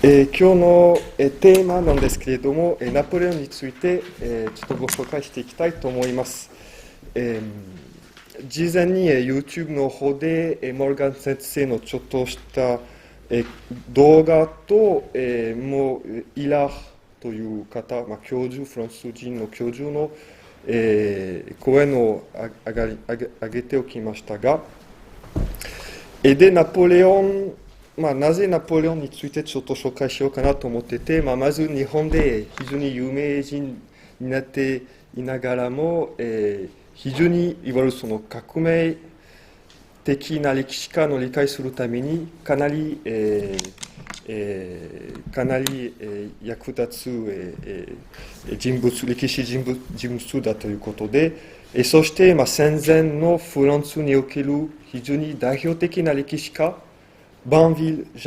今日の、テーマなんですけれども、ナポレオンについて、ちょっとご紹介していきたいと思います。事前に、YouTube の方で、モルガン先生のちょっとした、動画と、もうイラという方、教授、フランス人の教授の、講演を上げておきましたが、で、ナポレオン、なぜナポレオンについてちょっと紹介しようかなと思ってて、まず日本で非常に有名人になっていながらも、非常にいわゆるその革命的な歴史観を理解するためにかなり、役立つ、歴史人物だということで、そして、戦前のフランスにおける非常に代表的な歴史家、ジャ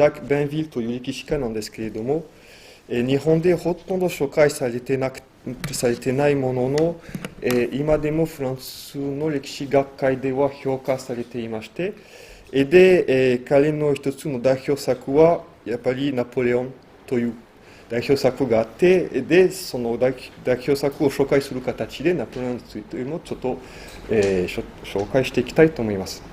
ック・バンヴィルという歴史家なんですけれども、日本でほとんど紹介されてないものの、今でもフランスの歴史学会では評価されていまして、で、彼の一つの代表作はやっぱりナポレオンという代表作があって、でその代表作を紹介する形でナポレオンについてもちょっと、紹介していきたいと思います。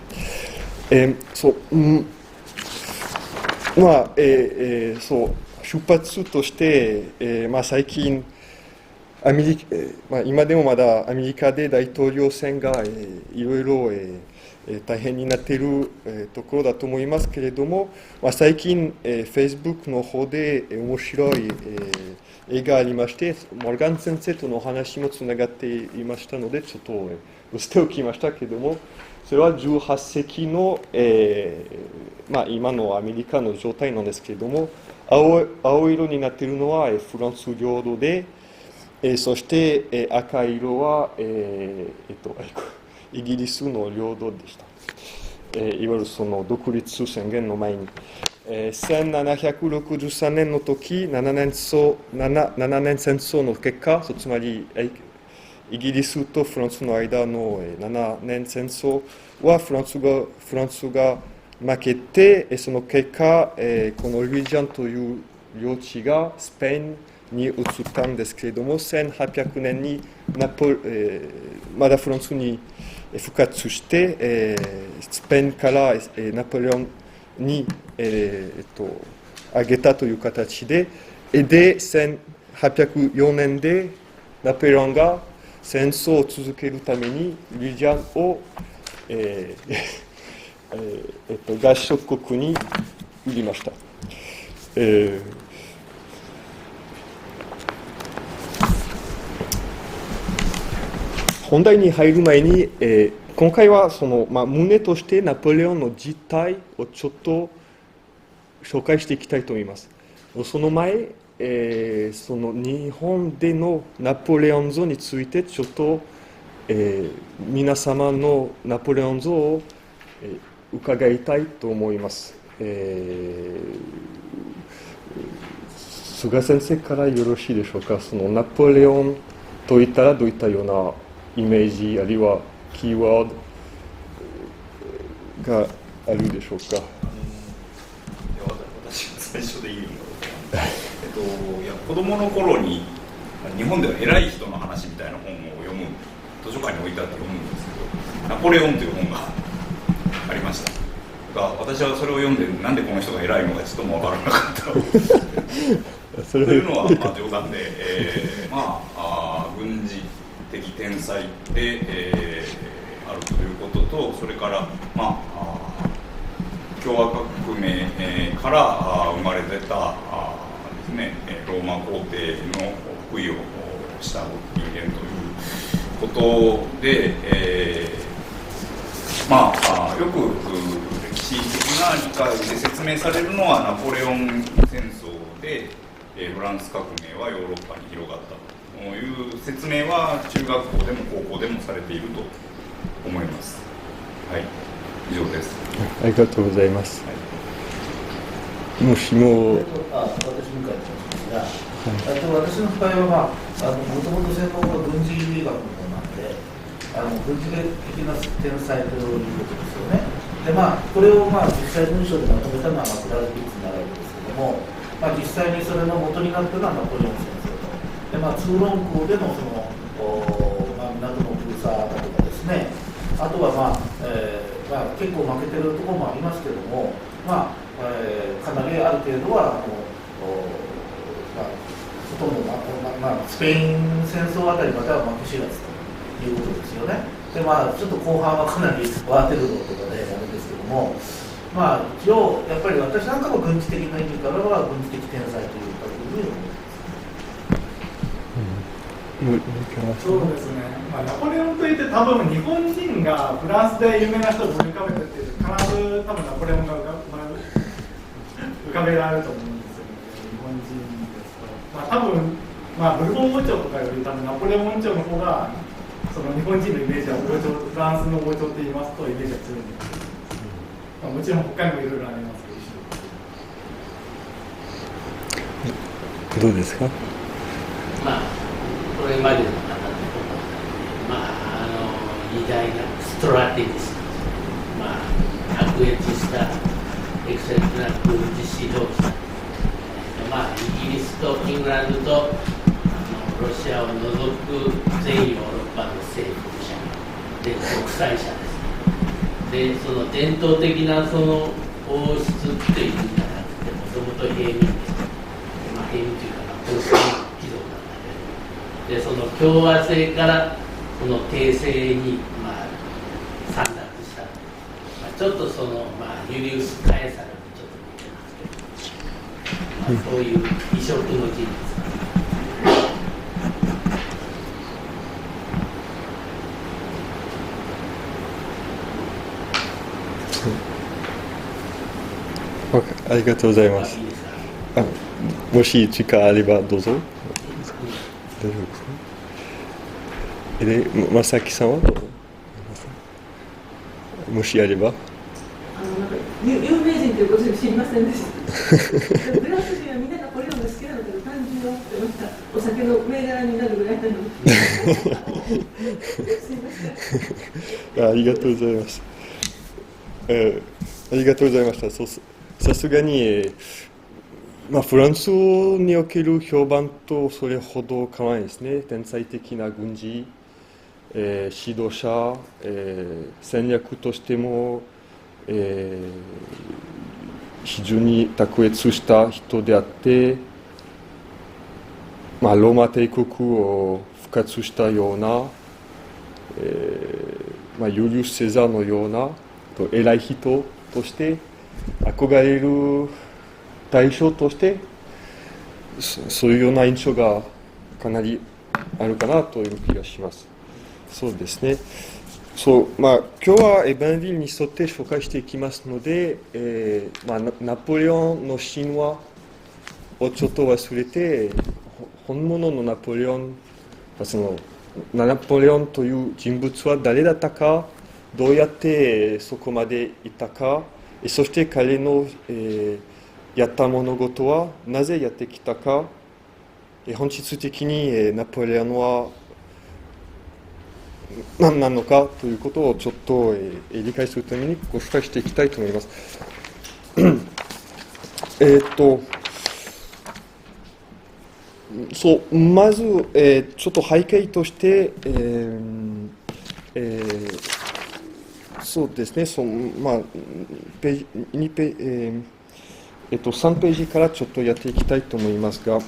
出発として、最近今でもまだアメリカで大統領選が、いろいろ、大変になっている、ところだと思いますけれども、最近、Facebook の方で面白い、絵がありまして、モルガン先生とのお話もつながっていましたので、ちょっと載せておきましたけれども、それは18世紀の、今のアメリカの状態なんですけれども、青色になっているのはフランス領土で、そして赤色は、イギリスの領土でした。いわゆるその独立宣言の前に。1763年の時、7年戦争の結果、つまりイギリスとフランスの間の7年戦争はフランスが負けて、その結果、このルイジャンという領地がスペインに移ったんですけれども、1800年にまだフランスに復活して、スペインからナポレオンに、あげたという形で、1804年でナポレオンが戦争を続けるためにルイジャンを、合衆国に売りました。本題に入る前に、今回はその、旨としてナポレオンの実態をちょっと紹介していきたいと思います。その前、その日本でのナポレオン像についてちょっと、皆様のナポレオン像を、伺いたいと思います。菅先生からよろしいでしょうか。そのナポレオンといったらどういったようなイメージあるいはキーワードがあるでしょうか。私が最初でいいの子供の頃に日本では偉い人の話みたいな本を読む、図書館に置いてあって読むんですけど、ナポレオンという本がありましたが、私はそれを読んでなんでこの人が偉いのかちょっともわからなかったというのは冗談で、軍事的天才で、あるということと、それから共和革命から生まれ出たですね、ローマ皇帝の服位をした人間ということで、よく歴史的な理解で説明されるのはナポレオン戦争でフランス革命はヨーロッパに広がったという説明は中学校でも高校でもされていると思います。はい、以上です。ありがとうございます。はい、もしも私も書いてますが、私の場合はもともと専門が軍事学の方なんで、軍事的な天才ということですよね。でこれを実際文章でまとめたのはクラウス・ビッツになるわけですけども、まあ、実際にそれの元になっているのはナポレオン戦争と。で、まあ、通論港でのまあ、港の封鎖だとかですね、あとは、まあまあ、結構負けてるところもありますけども、まあかなりある程度はまあ、ほとんど、まあ、スペイン戦争あたりまでは負け知らずということですよね。で、まあ、ちょっと後半はかなりワーテルロとかであれですけども、まあ、一応やっぱり私なんかも軍事的な意味からは軍事的天才というかふうに思います。そうですね、まあ、ナポレオンといって多分日本人がフランスで有名な人を思い浮かべてって必ず多分ナポレオンが浮かべられると思うんですよね、日本人ですと。まあ、多分、まあ、ブルボン王朝とかより多分ナポレオン王朝の方がその日本人のイメージは王朝、フランスの王朝って言いますとイメージが強いんですけど、まあ、もちろん他にもいろいろありますけど。どうですか？まあこれまでの方でまあ偉大なストラテジスト、まあ卓越したエクセレントな軍事指導者、まあイギリスとイングランドとロシアを除く全ヨーロッパの征服者で独裁者ですね。でその伝統的なその王室っていうんじゃなくて、もともと平民です。まあ平民というか皇室貴族なんだけど、でその共和制からこの帝政にまあ散奪した、まあ、ちょっとそのまあユリウス・カエサルにちょっと似てますけど、まあ、そういう異色の人物。ありがとうございます。もし時間あればどうぞ。大丈夫ですか？で、まさきさんはどうぞ。もしあれば。なんか有名人ということで知りませんでした。フランス人はみんなナポレオンが好きなのかと単純に思ってました。お酒の銘柄になるぐらいなのに。すいません。ありがとうございます。ありがとうございました。さすがに、まあ、フランスにおける評判とそれほど変わらないですね。天才的な軍事、指導者、戦略としても、非常に卓越した人であって、まあ、ローマ帝国を復活したような、まあ、ユリウス・セザーのような偉い人として憧れる対象としてそういうような印象がかなりあるかなという気がします。そうですね。まあ、今日はエヴァンゲリーに沿って紹介していきますので、まあ、ナポレオンの神話をちょっと忘れて、本物のナポレオン、ナポレオンという人物は誰だったか、どうやってそこまでいったか、そして彼の、やった物事はなぜやってきたか、本質的に、ナポレオンは何なのかということをちょっと、理解するためにご紹介していきたいと思います。まず、ちょっと背景として、そうですね、まあ、ページ2ペ3ページからちょっとやっていきたいと思いますが、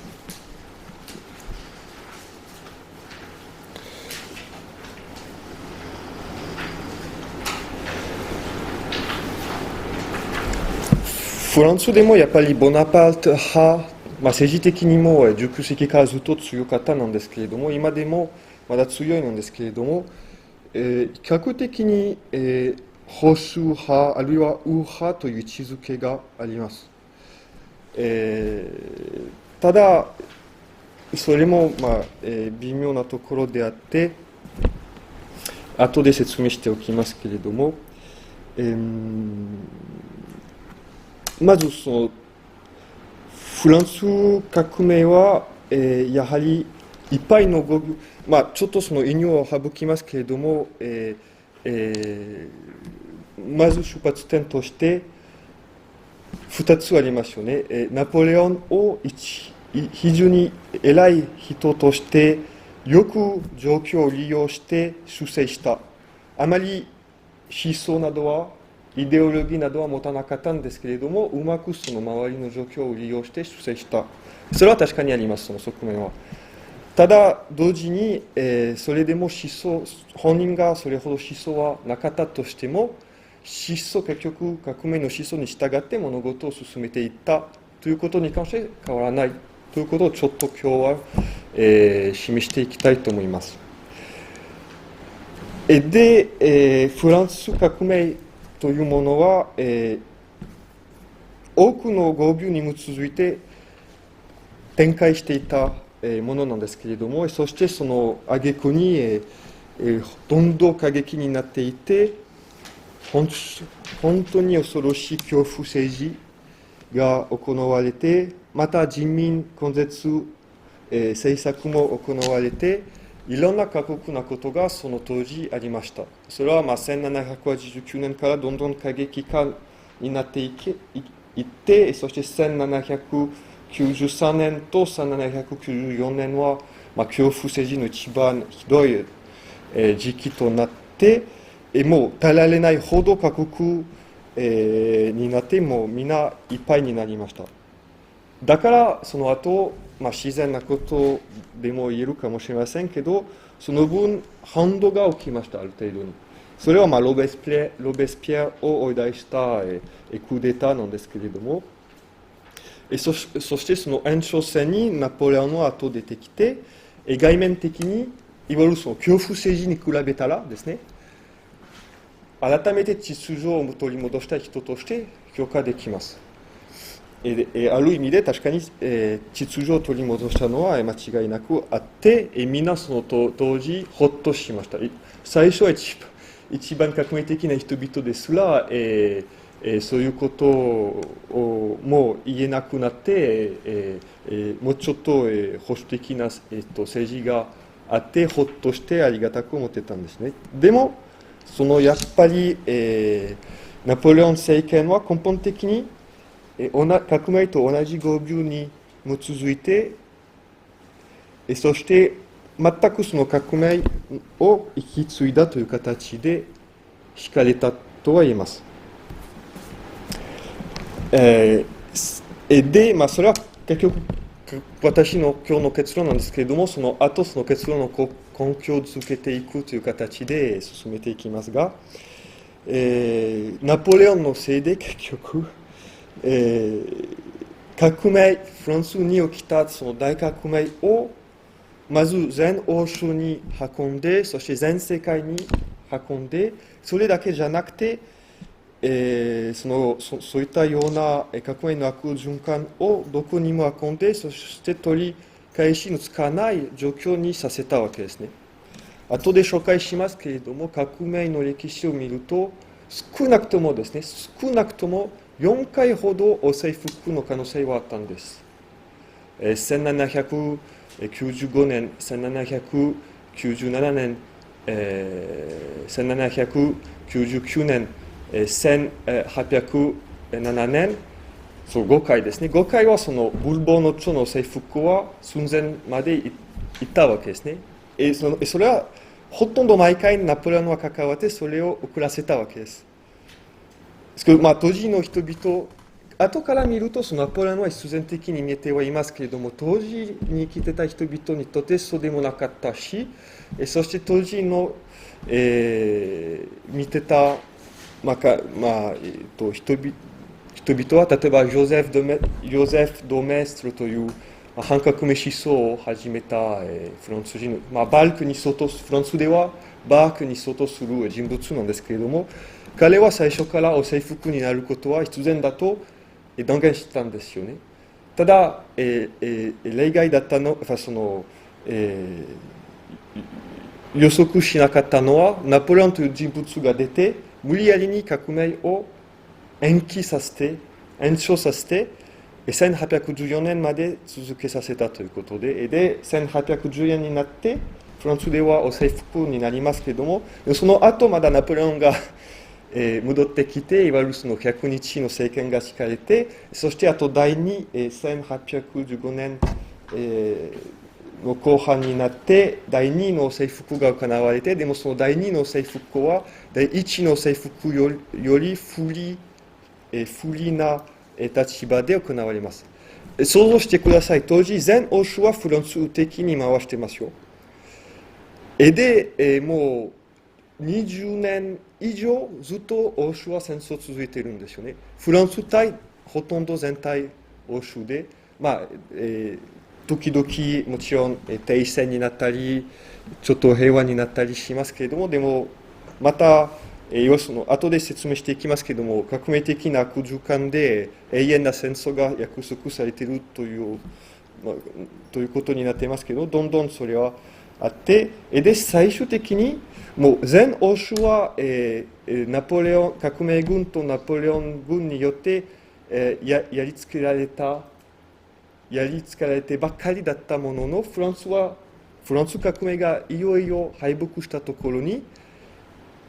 フランスでもやっぱりボナパルト派、まあ、政治的にも19世紀からずっと強かったなんですけれども、今でもまだ強いなんですけれども、比較的に、保守派あるいは右派という位置づけがあります。ただ、それも、まあ微妙なところであって、後で説明しておきますけれども、まずフランス革命は、やはりいっぱいのまあ、ちょっとその引用を省きますけれども、まず出発点として2つありますよね。ナポレオンを非常に偉い人としてよく状況を利用して出世した。あまり思想などはイデオロギーなどは持たなかったんですけれども、うまくその周りの状況を利用して出世した。それは確かにあります、その側面は。ただ同時に、それでも思想、本人がそれほど思想はなかったとしても、思想、結局革命の思想に従って物事を進めていったということに関して変わらないということをちょっと今日は、示していきたいと思います。で、フランス革命というものは、多くの豪病にも続いて展開していたものなんですけれども、そしてその挙句に、どんどん過激になっていて、本当に恐ろしい恐怖政治が行われて、また人民根絶、政策も行われて、いろんな過酷なことがその当時ありました。それは1789年からどんどん過激化になっていって、そして1793年と1794年は、恐怖政治の一番ひどい、時期となって、もう耐えられないほど過酷、になって、もうみんないっぱいになりました。だからその後、自然なことでも言えるかもしれませんけど、その分反動が起きました、ある程度に。それはロベスピエーを追い出したクーデターなんですけれども、そしてその延長線にナポレオンの後出てきて、外面的にいわゆるその恐怖政治に比べたらですね、改めて秩序を取り戻した人として評価できます。ある意味で確かに、秩序を取り戻したのは間違いなくあって、みんなその当時ほっとしました。最初は一番革命的な人々ですら、そういうことをもう言えなくなって、もうちょっと、保守的な、政治があってほっとしてありがたく思ってたんですね。でもやっぱり、ナポレオン政権は根本的に革命と同じ豪病にも続いて、そして全くその革命を引き継いだという形で敷かれたとは言えます。で、それは結局私の今日の結論なんですけれども、その後その結論の根拠を続けていくという形で進めていきますが、ナポレオンのせいで結局革命、フランスに起きたその大革命をまず全欧州に運んで、そして全世界に運んで、それだけじゃなくて、そういったような革命の悪循環をどこにも運んで、そして取り返しのつかない状況にさせたわけですね。後で紹介しますけれども、革命の歴史を見ると、少なくとも4回ほど征服の可能性はあったんです。1795年、1797年、1799年、1807年、そう5回ですね。5回はそのブルボンの朝の征服は寸前まで行ったわけですね。それはほとんど毎回ナポレオンは関わってそれを遅らせたわけです。ですけど、当時の人々、後から見るとそのナポレオンは必然的に見えてはいますけれども、当時に生きてた人々にとってそうでもなかったし、そして当時の、見てた人々は、例えばジョゼフ・ドメストルという反革命思想を始めた、フランス人、フランスではバークに相当する人物なんですけれども、彼は最初から征服になることは必然だと断言してたんですよね。ただ、例外だったの、予測しなかったのは、ナポレオンという人物が出て、無理やりに革命を延長させて、1814年まで続けさせたということで、1814年になって、フランスでは征服になりますけれども、その後まだナポレオンが、戻ってきて、いわゆるその100日の政権が敷かれて、そしてあと第2、1815年、の後半になって、第2の征服が行われて、でもその第2の征服は、第1の征服より不利な立場で行われます。想像してください。当時、全欧州はフランス的に回してますよ。で、もう20年以上ずっと欧州は戦争続いているんですよね。フランス対ほとんど全体欧州で、時々もちろん停戦になったり、ちょっと平和になったりしますけれども、でもまた、その後で説明していきますけれども、革命的な悪循環で永遠な戦争が約束されているということになっていますけど、どんどんそれはあって、で、最終的にもう全欧州は、ナポレオン、革命軍とナポレオン軍によって、やりつけられてばかりだったものの、フランス革命がいよいよ敗北したところに、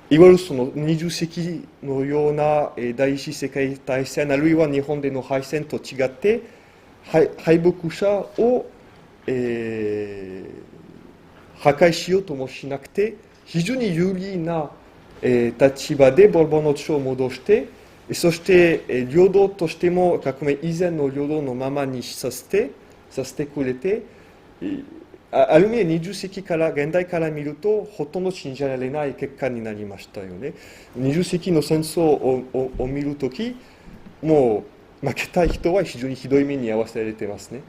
いわゆるその20世紀のような第一次世界大戦、あるいは日本での敗戦と違って、敗北者を、破壊しようともしなくて、非常に有利な、立場でボルボンの地を戻して、そして領土としても革命以前の領土のままにさせてくれて、ある意味20世紀から現代から見るとほとんど信じられない結果になりましたよね。20世紀の戦争を見るとき、もう負けた人は非常にひどい目に遭わせられていますね。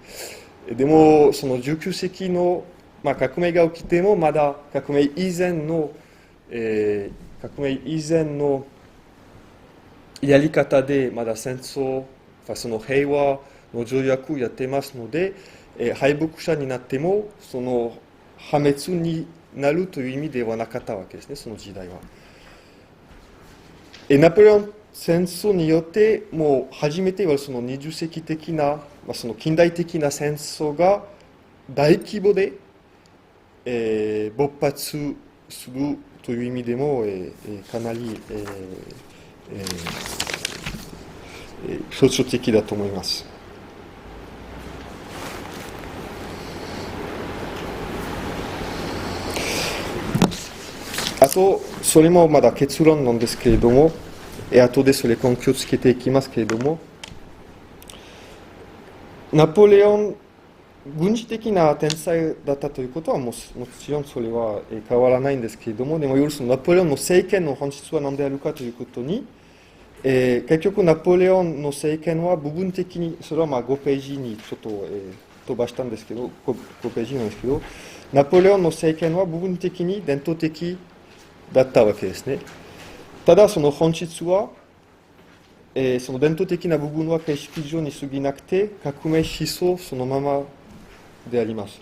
でもその19世紀の、革命が起きてもまだ革命以前のやり方でまだ戦争、その平和の条約をやってますので、敗北者になってもその破滅になるという意味ではなかったわけですね、その時代は。ナポレオン戦争によってもう初めてはその20世紀的な、その近代的な戦争が大規模で、勃発するという意味でも、かなり、象徴的だと思います。あと、それもまだ結論なんですけれども、後でそれ根拠をつけていきますけれども、ナポレオン、軍事的な天才だったということはもちろんそれは変わらないんですけれども、でもナポレオンの政権の本質は何であるかということに、結局ナポレオンの政権は部分的に、それは5ページにちょっと、飛ばしたんですけど、5ページなんですけど、ナポレオンの政権は部分的に伝統的だったわけですね。ただその本質は、その伝統的な部分は形式上に過ぎなくて、革命思想そのままであります。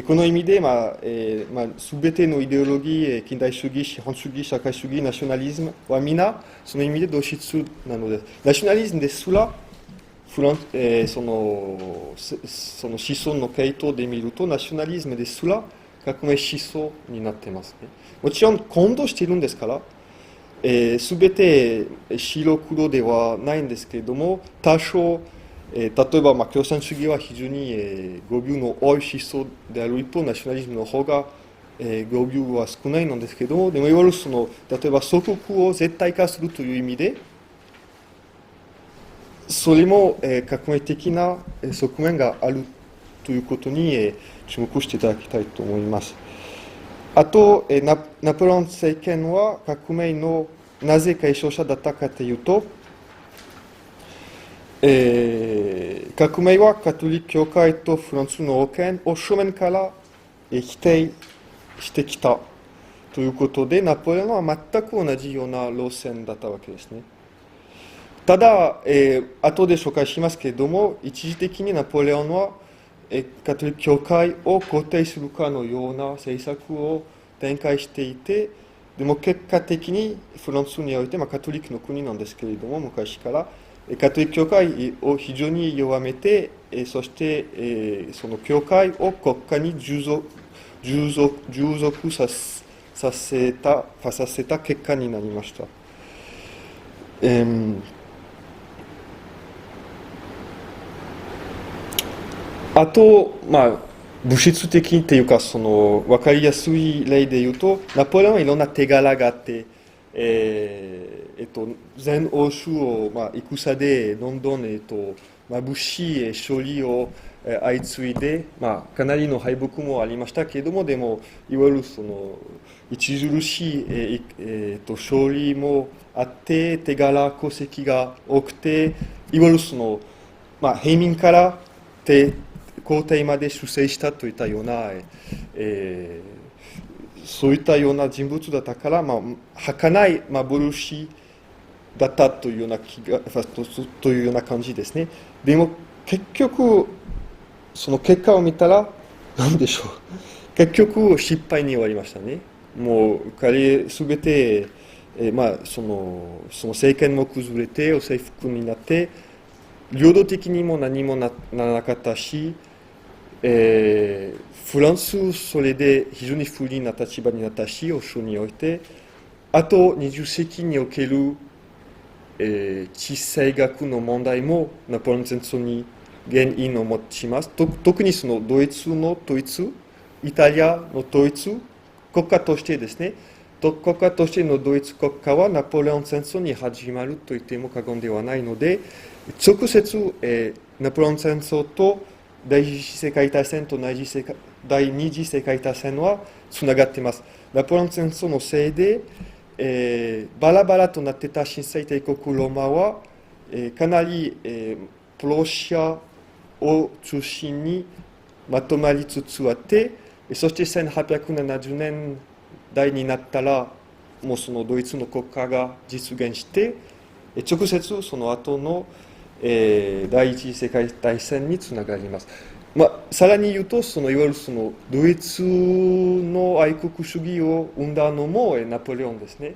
この意味で、全てのイデオロギー、近代主義、資本主義、社会主義、ナショナリズムは皆、その意味で同質なのです。ナショナリズムですら、その思想の系統で見ると、ナショナリズムですら革命思想になっていますね。もちろん混同しているんですから、すべて白黒ではないんですけれども、多少、例えば共産主義は非常に語尾の多い思想である一方、ナショナリズムの方が語尾は少ないんですけれども、でもいわゆる例えば祖国を絶対化するという意味で、それも革命的な側面があるということに注目していただきたいと思います。あと、ナポレオン政権は革命のなぜ継承者だったかというと、革命はカトリック教会とフランスの王権を正面から否定してきたということで、ナポレオンは全く同じような路線だったわけですね。ただ、後で紹介しますけれども、一時的にナポレオンはカトリック教会を肯定するかのような政策を展開していて、でも結果的にフランスにおいて、カトリックの国なんですけれども、昔からカトリック教会を非常に弱めて、そしてその教会を国家に従属させた結果になりました。あと、物質的っていうか、分かりやすい例で言うと、ナポレオンはいろんな手柄があって、全欧州を、戦でどんどん、物資、勝利を相次いで、かなりの敗北もありましたけれども、でも、いわゆる著しい、勝利もあって、手柄、功績が多くて、いわゆる平民から皇帝まで出世したといったような、そういったような人物だったから、儚い幻だったというようなというような感じですね。でも結局その結果を見たら何でしょう。結局失敗に終わりましたね。もう彼すべて、その政権も崩れて、征服になって、領土的にも何もならなかったし、フランスそれで非常に不利な立場になったし、欧州において、あと20世紀における、地政学の問題もナポレオン戦争に原因を持ちます。特にそのドイツの統一、イタリアの統一、国家としてですね、国家としてのドイツ国家はナポレオン戦争に始まると言っても過言ではないので、直接、ナポレオン戦争と第一次世界大戦と第二次世界大戦はつながっています。ナポレオン戦争のせいで、バラバラとなっていた新生帝国ローマは、かなり、プロシアを中心にまとまりつつあって、そして1870年代になったら、もうそのドイツの国家が実現して、直接その後の第一次世界大戦につながります。さらに言うと、いわゆるドイツの愛国主義を生んだのもナポレオンですね。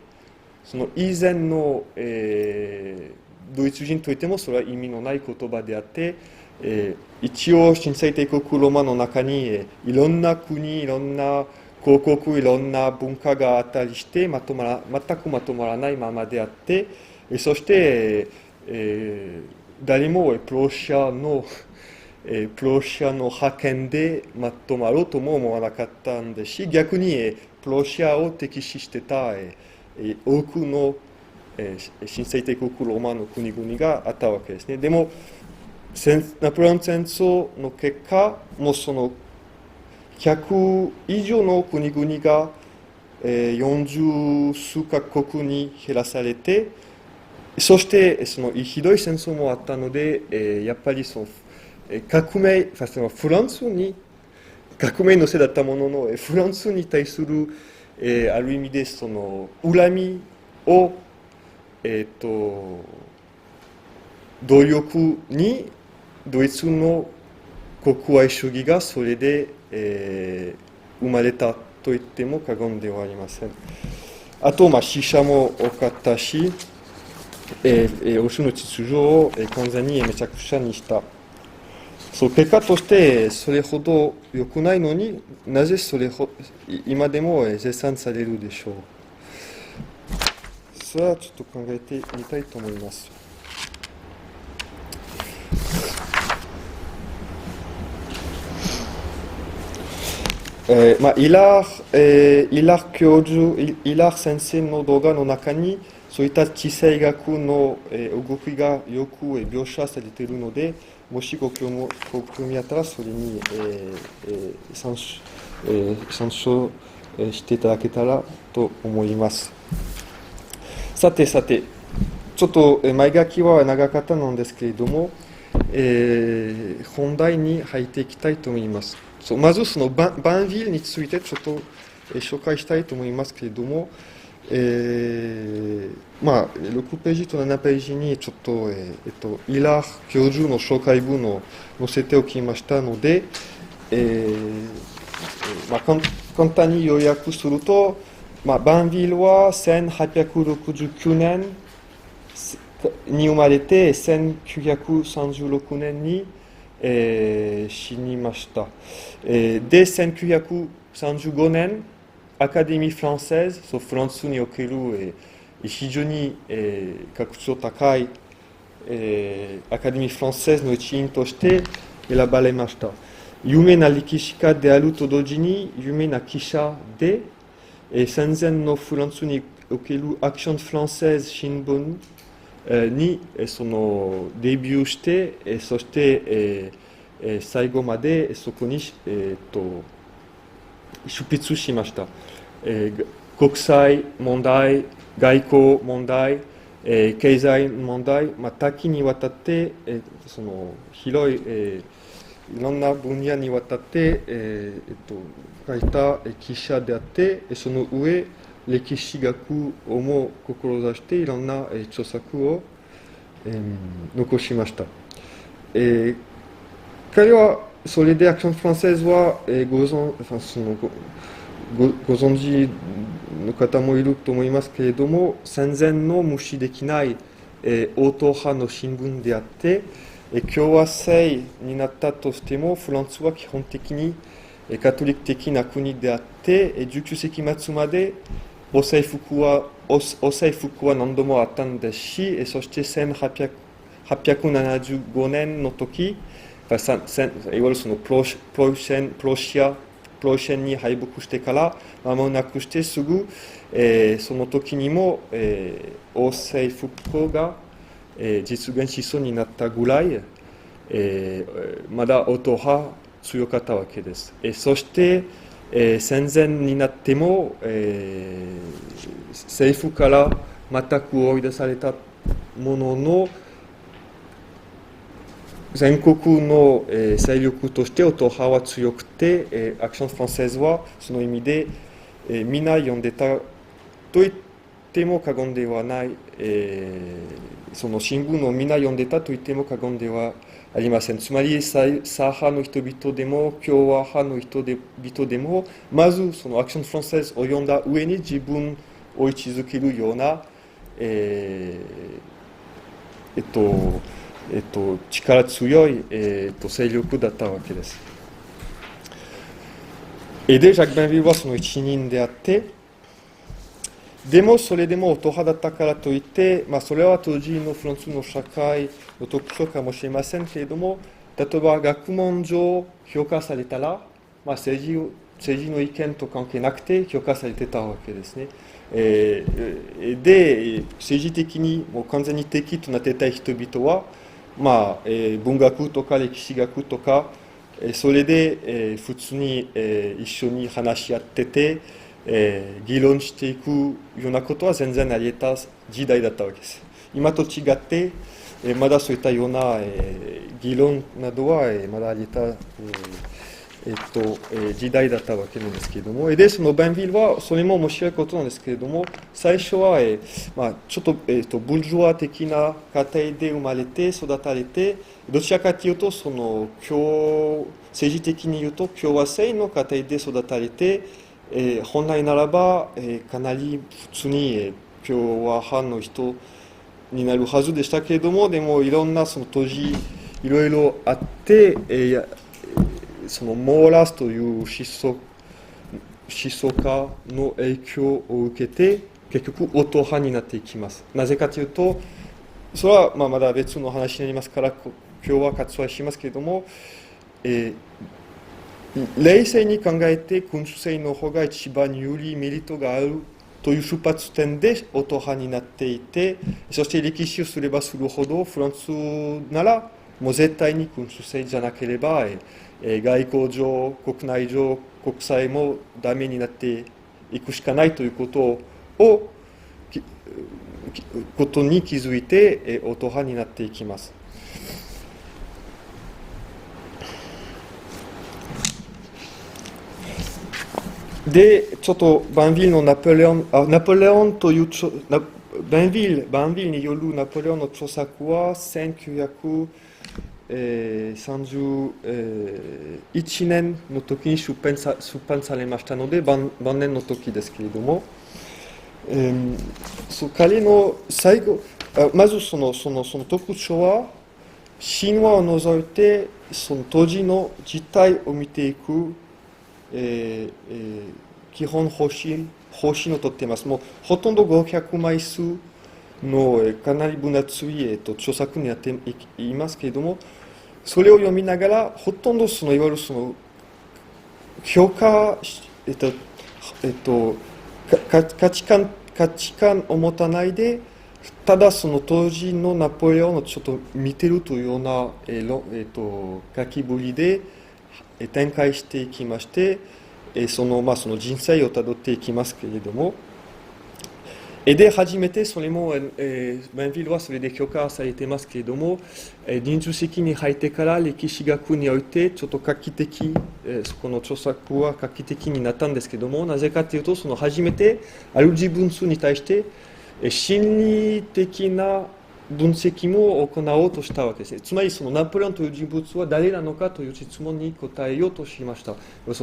その以前の、ドイツ人といってもそれは意味のない言葉であって、一応新生帝国ローマの中に、いろんな国、いろんな公国、いろんな文化があったりして、全くまとまらないままであって、そして、誰もプロシアの覇権でまとまろうとも思わなかったんですし、逆にプロシアを敵視してた多くの新生帝国ローマの国々があったわけですね。でもナポレオン戦争の結果、もうその100以上の国々が40数カ国に減らされて、そしてそのひどい戦争もあったので、やっぱりその革命、フランスに革命のせいだったものの、フランスに対する、ある意味でその恨みを、努力にドイツの国愛主義がそれで、生まれたと言っても過言ではありません。あと、死者も多かったし、欧州の秩序を完全にめちゃくちゃにした。結果としてそれほど良くないのになぜ今でも絶賛されるでしょう。それはちょっと考えてみたいと思います。イラー教授、イラー先生の動画の中にそういった地政学の動きがよく描写されているので、もしご興味あったらそれに参照していただけたらと思います。さて、ちょっと前書きは長かったのですけれども、本題に入っていきたいと思います。まずそのバンヴィルについてちょっと紹介したいと思いますけれども、6ページと7ページにちょっと、イラー教授の紹介文を載せておきましたので、簡単に要約すると、バンヴィルは1869年に生まれて1936年に、死にました。で、1935年アカデミー・フランセーズ、フランスにおける、非常に、格調高い、アカデミー・フランセーズの一員として選ばれました。有名な歴史家であると同時に有名な記者で、戦前のフランスにおけるアクション・フランセーズ新聞にそのデビューして、そして、最後までそこに、執筆しました。国際問題、外交問題、経済問題、多岐にわたって、その広い、いろんな分野にわたって、書いた記者であって、その上、歴史学をも志していろんな著作を、残しました。彼はそれでアクション・フランセーズは、ご存知の方もいると思いますけれども、戦前の無視できない、王党派の新聞であって、共和制になったとしても、フランスは基本的にカトリック的な国であって、19世紀末までお制服は何度もあったんですし、そして1875年の時、いわゆるそのプロシェンに敗北してから間もなくしてすぐ、その時にも、王制復興が、実現しそうになったぐらい、まだ王党派強かったわけです。そして、戦前になっても、政府から全く追い出されたものの、全国の勢力として王党派は強くて、アクション・フランセーズはその意味で、皆読んでたと言っても過言ではない、その新聞を皆読んでたと言っても過言ではありません。つまり左派の人々でも共和派の人々でもまずそのアクション・フランセーズを読んだ上に自分を位置づけるような、力強い、勢力だったわけです。で、ジャック・ベンヴィルはその一人であって、でもそれでも王党派だったからといって、それは当時のフランスの社会の特徴かもしれませんけれども、例えば学問上評価されたら、政治の意見と関係なくて評価されてたわけですね。で、政治的にもう完全に敵となっていた人々は、文学とか歴史学とか、それで、普通に、一緒に話し合ってて、議論していくようなことは全然あり得た時代だったわけです。今と違って、まだそういったような、議論などは、まだあり得た、時代だったわけなんですけれども、で、そのベンヴィルはそれも面白いことなんですけれども、最初は、ちょっと、ブルジョア的な家庭で生まれて育たれて、どちらかというとその政治的に言うと共和制の家庭で育たれて、本来ならば、かなり普通に、共和派の人になるはずでしたけれども、でもいろんなその当時いろいろあって、そのモーラスという思想家の影響を受けて結局王党派になっていきます。なぜかというと、それはまだ別の話になりますから今日は割愛しますけれども、冷静に考えて君主制の方が一番有利メリットがあるという出発点で王党派になっていて、そして歴史をすればするほどフランスならもう絶対に君主制じゃなければ外交上、国内上、国際もダメになっていくしかないということに気づいて王党派になっていきます。で、ちょっとバンヴィルのナポレオンというバンヴィルによるナポレオンの著作は1931年の時に出版されましたので、晩年の時ですけれども、彼の最後、まずその特徴は、神話を除いて、その当時の実態を見ていく、基本方針方針をとっています。もうほとんど500枚数のかなり分厚い、著作になっていますけれども、それを読みながら、ほとんどいわゆる評価、価値観を持たないで、ただその当時のナポレオンをちょっと見てるというような、書きぶりで展開していきまして、その人生をたどっていきますけれども、で初めてそれも、ベンヴィルはそれで評価されていますけれども、20世紀に入ってから歴史学においてちょっと画期的、そこの著作は画期的になったんですけれども、なぜかというと、その初めてある人物に対して心理的な分析も行おうとしたわけですね。つまりそのナポレオンという人物は誰なのかという質問に答えようとしました。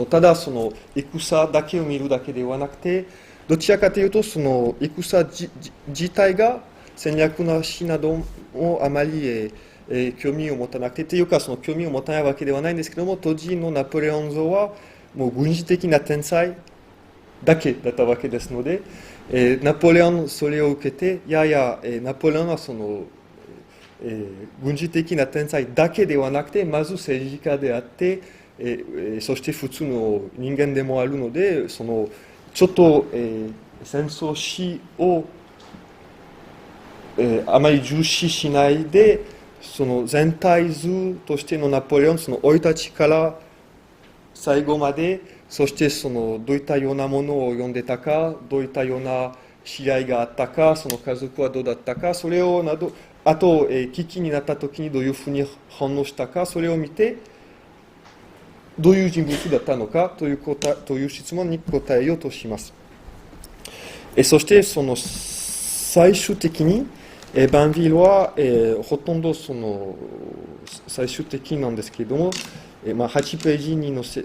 ただその戦だけを見るだけではなくて、どちらかというとその戦自体が戦略の足などもあまり興味を持たなくて、というかその興味を持たないわけではないんですけども、当時のナポレオン像はもう軍事的な天才だけだったわけですので、ナポレオンそれを受けて、ナポレオンはその、軍事的な天才だけではなくて、まず政治家であって、そして普通の人間でもあるので、そのちょっと、戦争史を、あまり重視しないで、その全体図としてのナポレオン、その生い立ちから最後まで、そしてそのどういったようなものを読んでたか、どういったような試合があったか、その家族はどうだったか、それをなど、あと、危機になった時にどういうふうに反応したか、それを見て、どういう人物だったのかという質問に答えようとします。そしてその最終的にバンヴィルは、ほとんどその最終的なんですけれども、8ページにちょ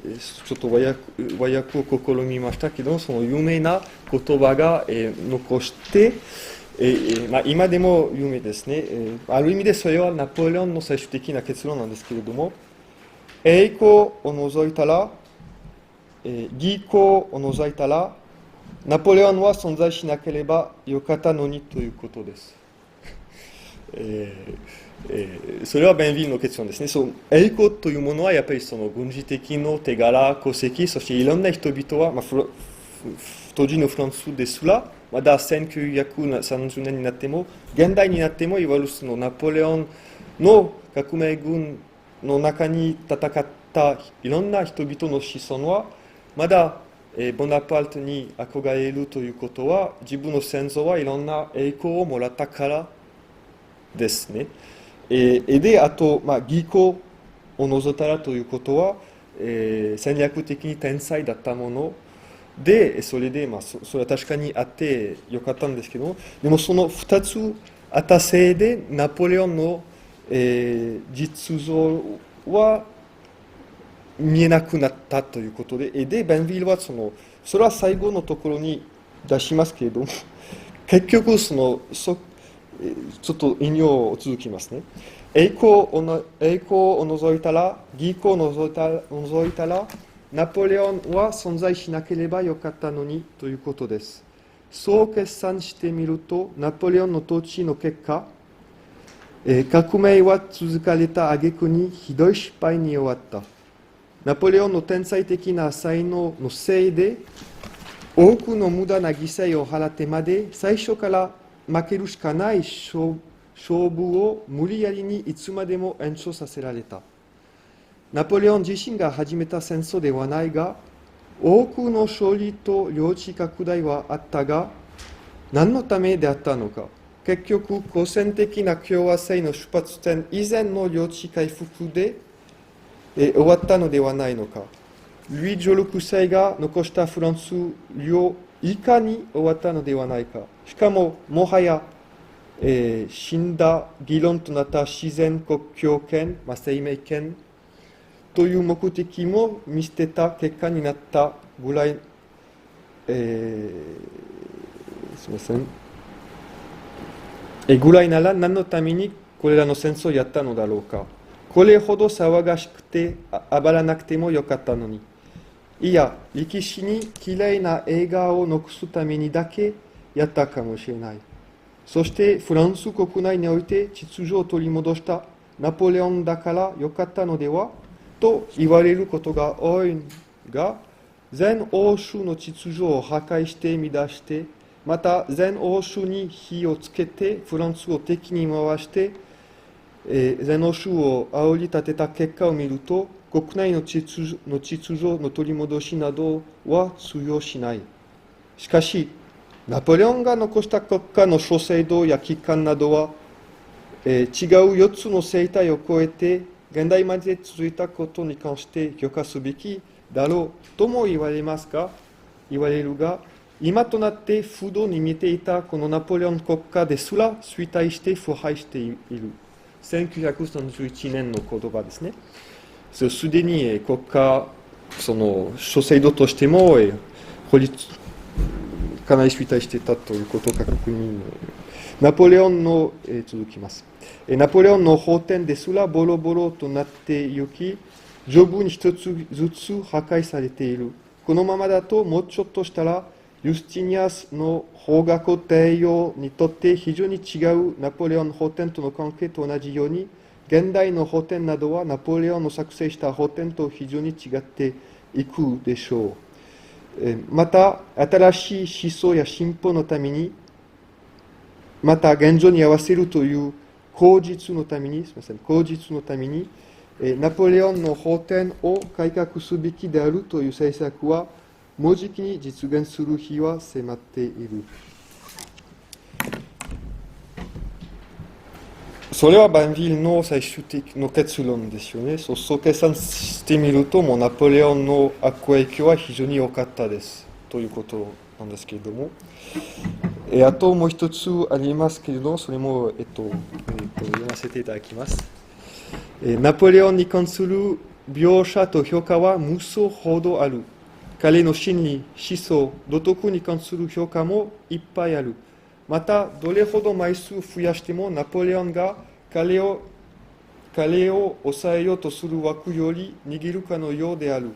っと和訳を試みましたけども、その有名な言葉が、残して、今でも有名ですね。ある意味でそれはナポレオンの最終的な結論なんですけれども、栄光を除いたら、義功を除いたら、ナポレオンは存在しなければよかったのにということです。それはベンヴィルの結論ですね。栄光というものはやっぱりその軍事的な手柄、功績、そしていろんな人々は、当時のフランスですら、まだ1930年になっても、現代になっても、いわゆるそのナポレオンの革命軍の中に戦ったいろんな人々の子孫は、まだボナパルトに憧れるということは、自分の先祖はいろんな栄光をもらったからですね。で、あと、義功を除いたらということは、戦略的に天才だったもので、それで、それは確かにあってよかったんですけども、でもその2つあったせいで、ナポレオンの、実像は見えなくなったということで、ベンヴィルはそれは最後のところに出しますけれども、結局ちょっと引用を続きますね。栄光を除いたら、義功を除いたら、ナポレオンは存在しなければよかったのにということです。そう決算してみると、ナポレオンの統治の結果、革命は続かれた挙句にひどい失敗に終わった。ナポレオンの天才的な才能のせいで、多くの無駄な犠牲を払ってまで、最初から負けるしかない勝負を無理やりにいつまでも延長させられた。ナポレオン自身が始めた戦争ではないが、多くの勝利と領地拡大はあったが、何のためであったのか。結局、好戦的な共和制の出発点以前の領地回復で、終わったのではないのか。ルイ16世が残したフランス領以下に終わったのではないか。しかも、もはや、死んだ議論となった自然国境権、生命権という目的も見捨てた結果になったぐらい、すみません。ぐらいなら何のためにこれらの戦争をやったのだろうか。これほど騒がしくて暴らなくてもよかったのに。いや、歴史にきれいな映画を残すためにだけやったかもしれない。そしてフランス国内において秩序を取り戻したナポレオンだから良かったのではと言われることが多いが、全欧州の秩序を破壊して乱して、また全欧州に火をつけてフランスを敵に回して、全欧州を煽り立てた結果を見ると、国内の秩序の取り戻しなどは通用しない。しかし、ナポレオンが残した国家の諸制度や機関などは、違う4つの生態を超えて現代まで続いたことに関して評価すべきだろうとも言われるが、今となって不動に見ていたこのナポレオン国家ですら衰退して腐敗している。1931年の言葉ですね。すでに国家、その諸制度としても法律かなり衰退していたということが確認。ナポレオンの、続きます。ナポレオンの法典ですらボロボロとなってゆき、条文一つずつ破壊されている。このままだともうちょっとしたら、ユスティニアスの法学帝王にとって非常に違うナポレオン法典との関係と同じように、現代の法典などはナポレオンの作成した法典と非常に違っていくでしょう。また、新しい思想や進歩のために、また現状に合わせるという口実のために、ナポレオンの法典を改革すべきであるという政策は、もうじきに実現する日は迫っている。それはバンヴィルの最終的な結論ですよね。そう計算してみると、もうナポレオンの悪影響は非常に良かったですということなんですけれども。あともう一つありますけれども、それも、読ませていただきます。ナポレオンに関する描写と評価は無数ほどある。彼の心理、思想、道徳に関する評価もいっぱいある。また、どれほど枚数増やしても、ナポレオンが彼を抑えようとする枠より握るかのようである。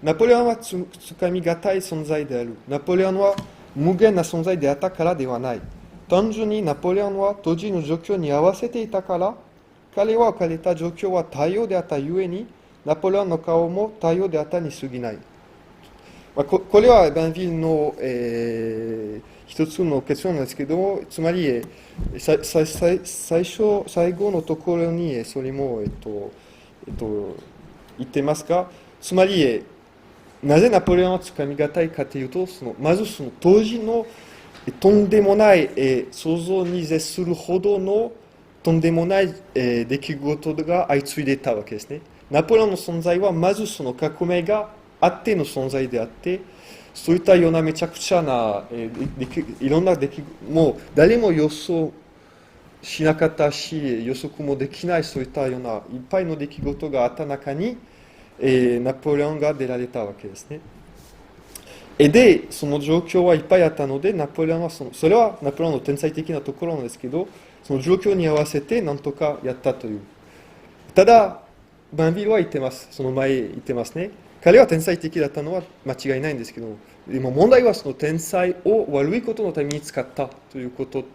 ナポレオンはつかみがたい存在である。ナポレオンは無限な存在であったからではない。単純にナポレオンは当時の状況に合わせていたから、彼は置かれた状況は多様であったゆえに、ナポレオンの顔も多様であったに過ぎない。これはバンヴィルの、一つの結論なんですけども、つまり、最後のところにそれも、言ってますが、つまり、なぜナポレオンはつかみがたいかというと、まずその当時のとんでもない、想像に絶するほどのとんでもない、出来事が相次いでいたわけですね。ナポレオンの存在はまずその革命があっての存在であって、そういったようなめちゃくちゃな、いろんなもう誰も予想しなかったし、予測もできないそういったようないっぱいの出来事があった中に、ナポレオンが出られたわけですね。で、その状況はいっぱいあったので、ナポレオンはそれはナポレオンの天才的なところなんですけど、その状況に合わせて何とかやったという。ただ、バンヴィルは言ってます。その前言ってますね。彼は天才的だったのは間違いないんですけど、でも問題はその天才を悪いことのために使ったということ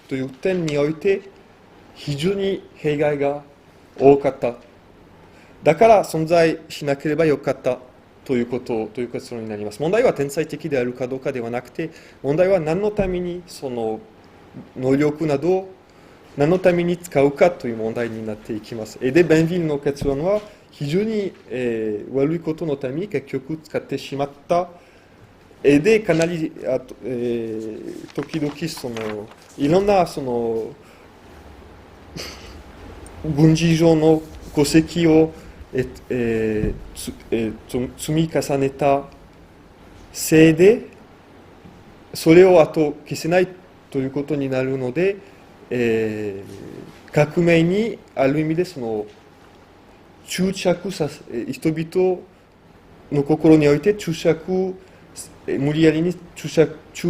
という点において非常に弊害が多かった。だから存在しなければよかったという結論になります。問題は天才的であるかどうかではなくて、問題は何のためにその能力などを何のために使うかという問題になっていきます。で、バンヴィルの結論は非常に、悪いことのために結局使ってしまった。で、かなり時々いろんな軍事上の功績を、積み重ねたせいで、それを後消せないということになるので、革命にある意味で執着させ、人々の心において無理やりに注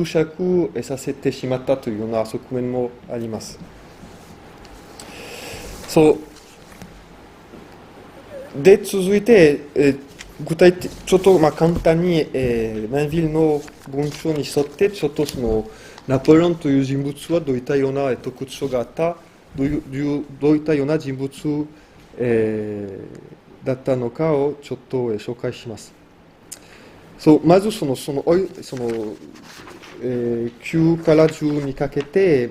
釈させてしまったというような側面もあります。で、続いて、具体的ちょっと簡単に、マンヴィルの文章に沿ってちょっとそのナポレオンという人物はどういったような特徴があった、どういったような人物、だったのかをちょっと紹介します。まず9から10にかけて、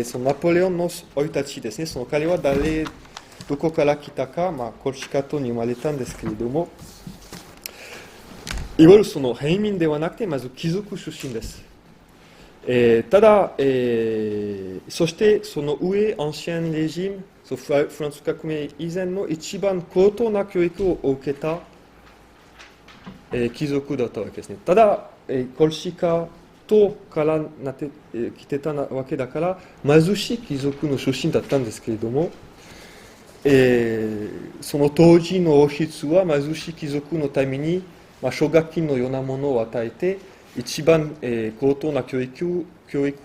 そのナポレオンの生い立ちですね、その彼はどこから来たか、コルシカ島に生まれたんですけれども、いわゆるその平民ではなくて、まず貴族出身です。ただ、そしてその上、アンシェンレジム、フランス革命以前の一番高等な教育を受けた、貴族だったわけですね。ただ、コルシカ島から来てたわけだから、貧しい貴族の出身だったんですけれども、その当時の王室は貧しい貴族のために、奨学金のようなものを与えて、一番、高等な教育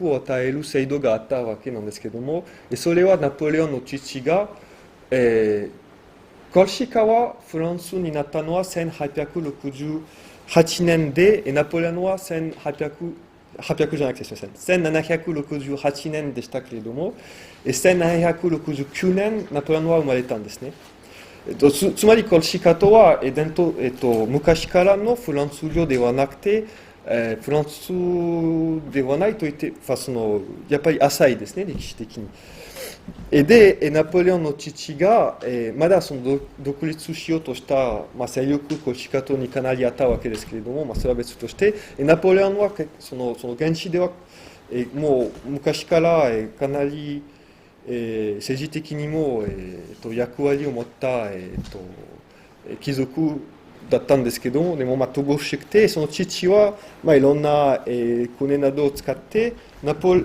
を与える制度があったわけなんですけれども、それはナポレオンの父が、コルシカはフランスになったのは1868年で、ナポレオンは800じゃなくてすみません、1768年でしたけれども、1769年、ナポレオンは生まれたんですね。つまり、コルシカとは昔からのフランス領ではなくて、フランスではないと言って、やっぱり浅いですね、歴史的に。で、ナポレオンの父が、まだその独立しようとした、勢力、コルシカ島にかなりあったわけですけれども、それは別として、ナポレオンはその現地では、もう昔からかなり、政治的にも、役割を持った、貴族だったんですけども、でも乏しくて、その父はいろんな、船などを使って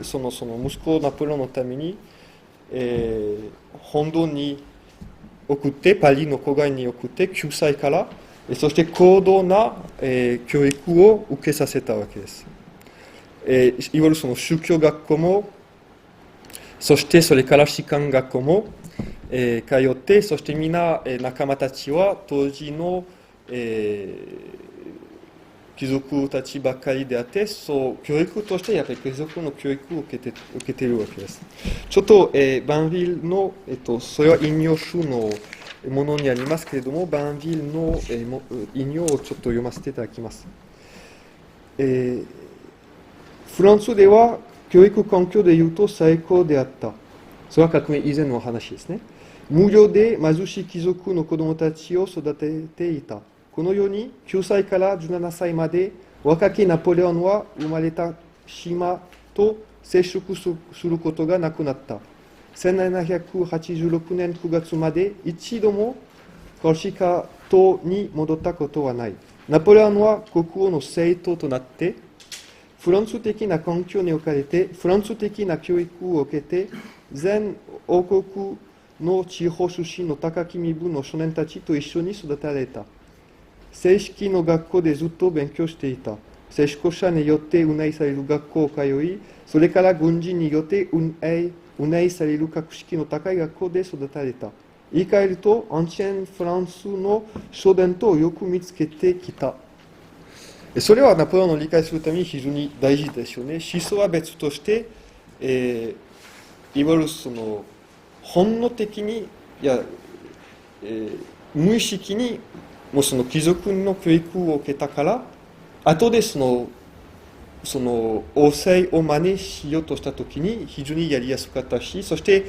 その息子ナポレオンのために、本土に送って、パリの郊外に送って9歳から、そして高度な、教育を受けさせたわけです。いわゆるその宗教学校も、そしてそれから士官学校も、通って、そしてみんな、仲間たちは当時の、貴族たちばかりであって、教育としてやっぱり貴族の教育を受けているわけです。ちょっと、バンヴィルの、それは引用書のものにありますけれども、バンヴィルの、引用をちょっと読ませていただきます。フランスでは教育環境でいうと最高であった。それは革命以前の話ですね。無料で貧しい貴族の子供たちを育てていた。このように9歳から17歳まで若きナポレオンは生まれた島と接触することがなくなった。1786年9月まで一度もコルシカ島に戻ったことはない。ナポレオンは国王の生徒となって、フランス的な環境に置かれて、フランス的な教育を受けて、全王国の地方出身の高き身分の少年たちと一緒に育てられた。正式の学校でずっと勉強していた。聖職者によって運営される学校を通い、それから軍人によって運営される格式の高い学校で育てられた。言い換えると、アンシェンフランスの書伝統をよく見つけてきた。それはナポレオンを理解するために非常に大事ですよね。思想は別として、いわゆるその本能的に無意識にもうその貴族の教育を受けたから、後でその王政を真似しようとしたときに非常にやりやすかったし、そして、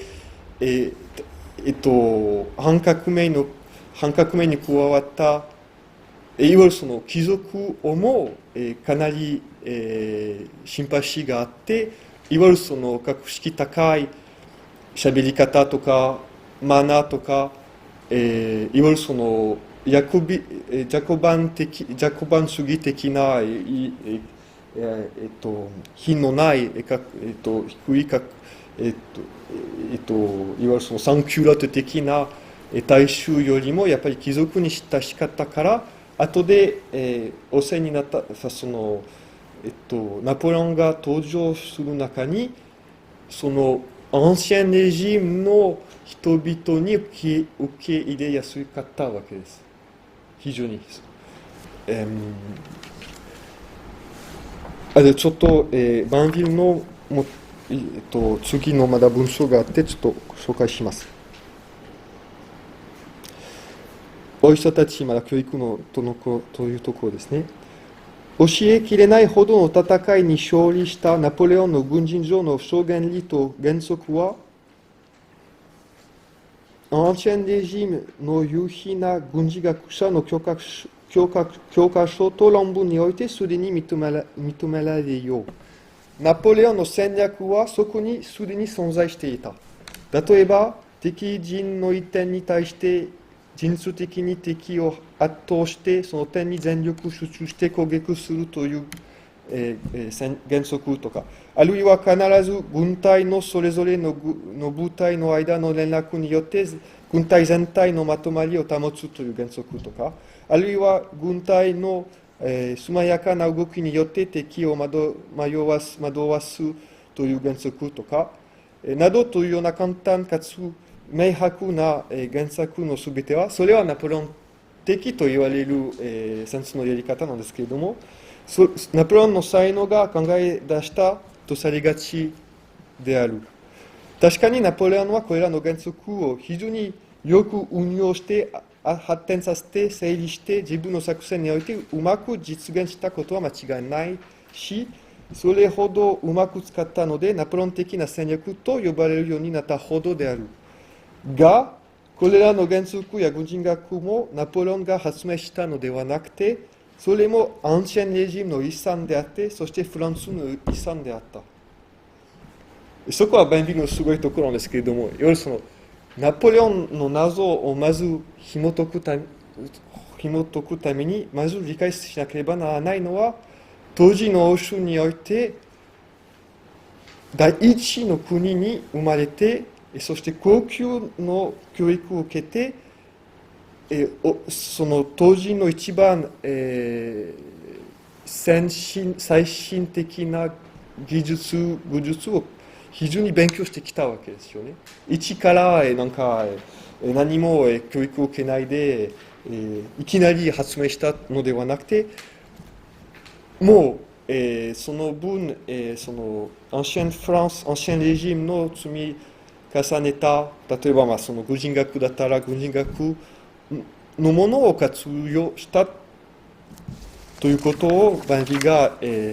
反革命に加わったいわゆるその貴族をも、かなり、シンパシーがあって、いわゆるその格式高い喋り方とかマナーとか、いわゆるそのジャコバン主義的な、品のない、低いいわゆるそのサンキュラート的な大衆よりもやっぱり貴族に親しかったから、後で、お世話になったナポレオンが登場する中に、そのアンシェンレジムの人々に受け入れやすかったわけです。非常に。でちょっと、バンビルの次のまだ文章があってちょっと紹介します。お人たちまだ教育のというところですね。教えきれないほどの戦いに勝利したナポレオンの軍人上の諸原理と原則は、アンチェンレジムの有費な軍事学者の教科書と論文においてすでに認められるよう。ナポレオンの戦略はそこにすでに存在していた。例えば、敵陣の一点に対して人数的に敵を圧倒して、その点に全力集中して攻撃するという、原則とか、あるいは必ず軍隊のそれぞれの部隊の間の連絡によって軍隊全体のまとまりを保つという原則とか、あるいは軍隊の速やかな動きによって敵を惑わすという原則とか、などというような簡単かつ明白な原則のすべては、それはナポレオン的と言われる戦争のやり方なんですけれども、ナポレオンの才能が考え出したとされがちである。確かにナポレオンはこれらの原則を非常によく運用して発展させて整理して自分の作戦においてうまく実現したことは間違いないし、それほどうまく使ったのでナポレオン的な戦略と呼ばれるようになったほどである。が、これらの原則や軍人学もナポレオンが発明したのではなくて、それもアンシェンレジムの遺産であって、そしてフランスの遺産であった。そこはバンビルのすごいところなんですけれども、いわゆるそのナポレオンの謎をまず紐解くために、まず理解しなければならないのは、当時の欧州において、第一の国に生まれて、そして高級の教育を受けて、その当時の一番、最新的な技術を非常に勉強してきたわけですよね。一から何も教育を受けないで、いきなり発明したのではなくて、もう、その分、そのアンシェンフランス、アンシェンレジムの積み重ねた、例えばその軍人学だったら軍人学のものを活用したということをバンビが、指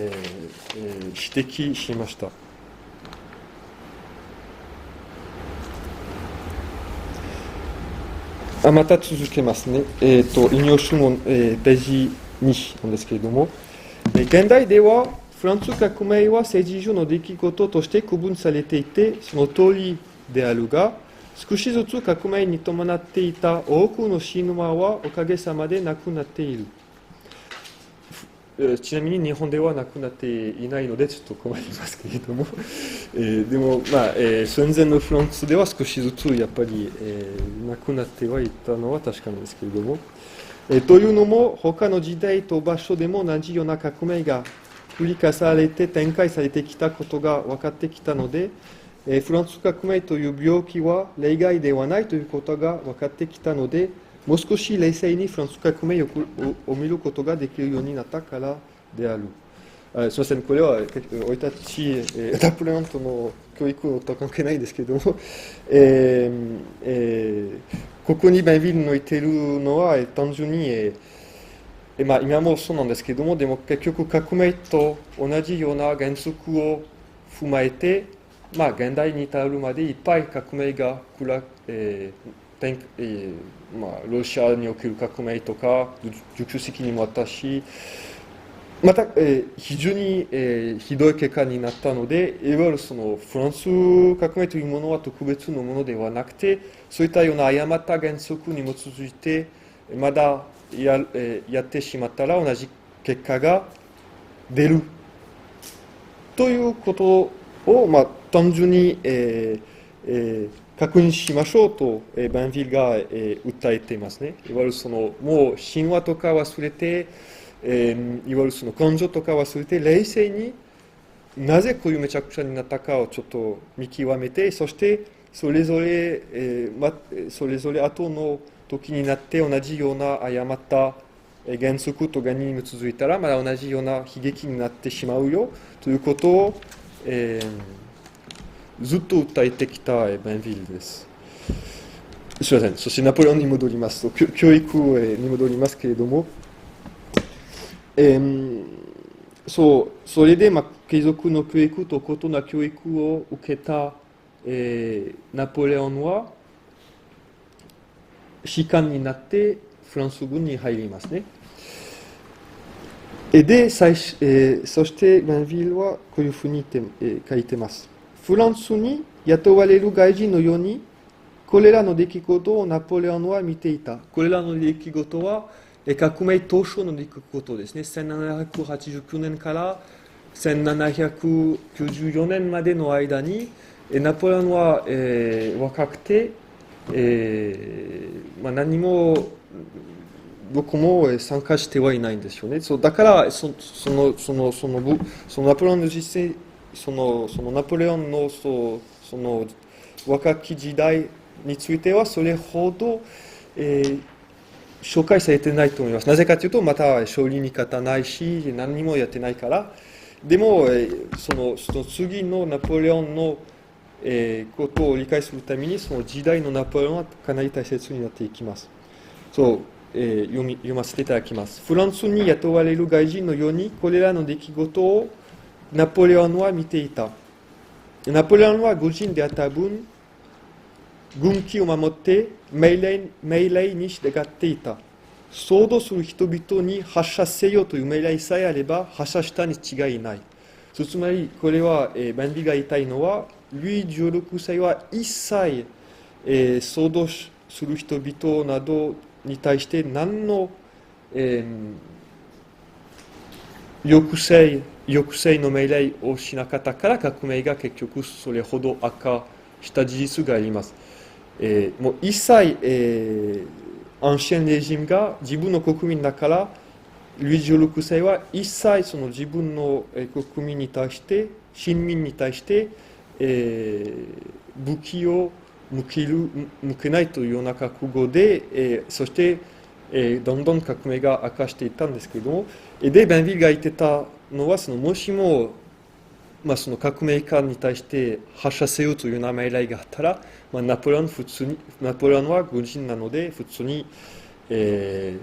摘しました。また続けますね。引用書の、ページ2なんですけれども、現代ではフランス革命は政治上の出来事として区分されていて、その通りであるが、少しずつ革命に伴っていた多くの神話はおかげさまでなくなっている。ちなみに日本ではなくなっていないのでちょっと困りますけれども、でも、戦前のフランスでは少しずつやっぱり、なくなってはいたのは確かなんですけれども、というのも他の時代と場所でも同じような革命が繰り返されて展開されてきたことが分かってきたので、フランス革命という病気は例外ではないということが分かってきたので、もう少し冷静にフランス革命を見ることができるようになったからである。すみません、これは俺たちナポレオンとの教育と関係ないんですけれども、ここにバンビルの言っているのは単純に、今もそうなんですけれども、でも結局革命と同じような原則を踏まえて、現代に至るまでいっぱい革命がロシアにおける革命とか19世紀にもあったし、また、非常に、ひどい結果になったので、いわゆるそのフランス革命というものは特別のものではなくて、そういったような誤った原則に基づいてまだやってしまったら同じ結果が出るということを、単純に、確認しましょうと、バンビルが、訴えていますね。いわゆるそのもう神話とか忘れて、いわゆるその根性とか忘れて冷静になぜこういうめちゃくちゃになったかをちょっと見極めて、そしてそれぞれ後の時になって同じような誤った原則とかに基づいたらまだ同じような悲劇になってしまうよということを、ずっと訴えてきたベンヴィルです。すみません。そしてナポレオンに戻りますと、教育に戻りますけれども、それで、継続の教育と異な教育を受けた、ナポレオンは士官になってフランス軍に入りますね。で、そしてベンヴィルはこういうふうに書いてます。フランスに雇われる外人のように、これらの出来事をナポレオンは見ていた。これらの出来事は革命当初の出来事ですね。1789年から1794年までの間に、ナポレオンは、若くて、何もどこも参加してはいないんですよね。だからナポレオンの実践、そのナポレオンのその若き時代についてはそれほど、紹介されてないと思います。なぜかというと、また勝利に勝たないし、何にもやってないから。でも、その次のナポレオンの、ことを理解するために、その時代のナポレオンはかなり大切になっていきます。読ませていただきます。フランスに雇われる外人のように、これらの出来事をナポレオンは見ていた。ナポレオンは軍人であった分、軍規を守って命令に従っていた。騒動する人々に発射せよという命令さえあれば発射したに違いない。つまり、これは、ベンヴィルが言いたいのは、ルイ16世は一切、騒動する人々などに対して何の、抑制の命令をしなかったから革命が結局それほど悪化した事実があります。もう一切、アンシェンレジムが自分の国民だから、ルイ16世は一切その自分の国民に対して、市民に対して、武器を向けないというような覚悟で、そして、どんどん革命が悪化していったんですけれども、で、ベンヴィルが言ってたのは、もしも、その革命家に対して発射せよというような命令があったら、ナポレオンは軍人なので普通に、従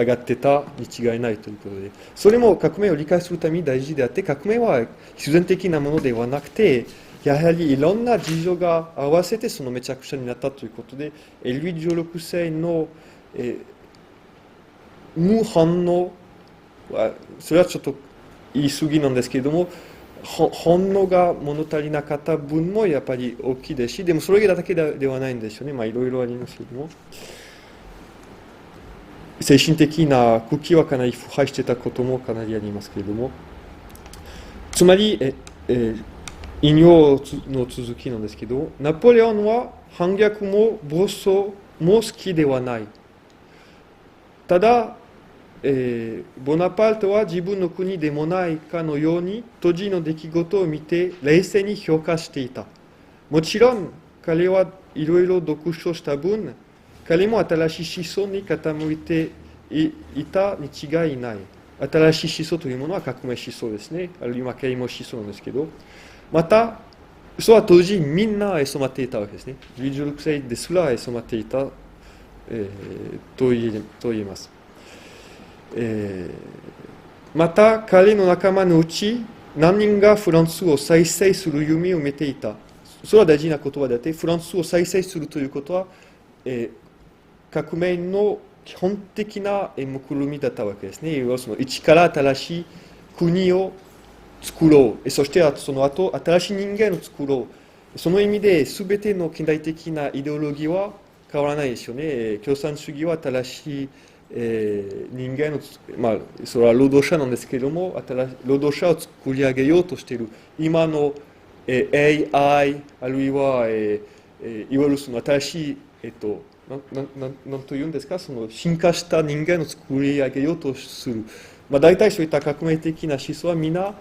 ってたに違いないということで、それも革命を理解するために大事であって、革命は必然的なものではなくて、やはりいろんな事情が合わせてそのめちゃくちゃになったということで、ルイ16世の、無反応は、それはちょっと言い過ぎなんですけれども、本能が物足りなかった分もやっぱり大きいですし、でもそれだけではないんですよね。いろいろありますけれども。精神的な空気はかなり腐敗していたこともかなりありますけれども。つまり、引用の続きなんですけど、ナポレオンは反逆も暴走も好きではない。ただ、ボナパルトは自分の国でもないかのように当時の出来事を見て冷静に評価していた。もちろん彼はいろいろ読書した分、彼も新しい思想に傾いていたに違いない。新しい思想というものは革命思想ですね。あるいは啓蒙思想なんですけど、また、それは当時みんな染まっていたわけですね。16世ですら染まっていた、と言えます。また彼の仲間のうち何人がフランスを再生する夢を見ていた。それは大事な言葉であって、フランスを再生するということは、革命の基本的な目論みだったわけですね。要はその一から新しい国を作ろう。そしてその後新しい人間を作ろう。その意味で全ての近代的なイデオロギーは変わらないですよね。共産主義は新しい人間を、それは労働者なんですけれども、労働者を作り上げようとしている。今の、AI、あるいは、いわゆるその新しい、なんというんですか、その進化した人間を作り上げようとする。大体そういった革命的な思想はみんな、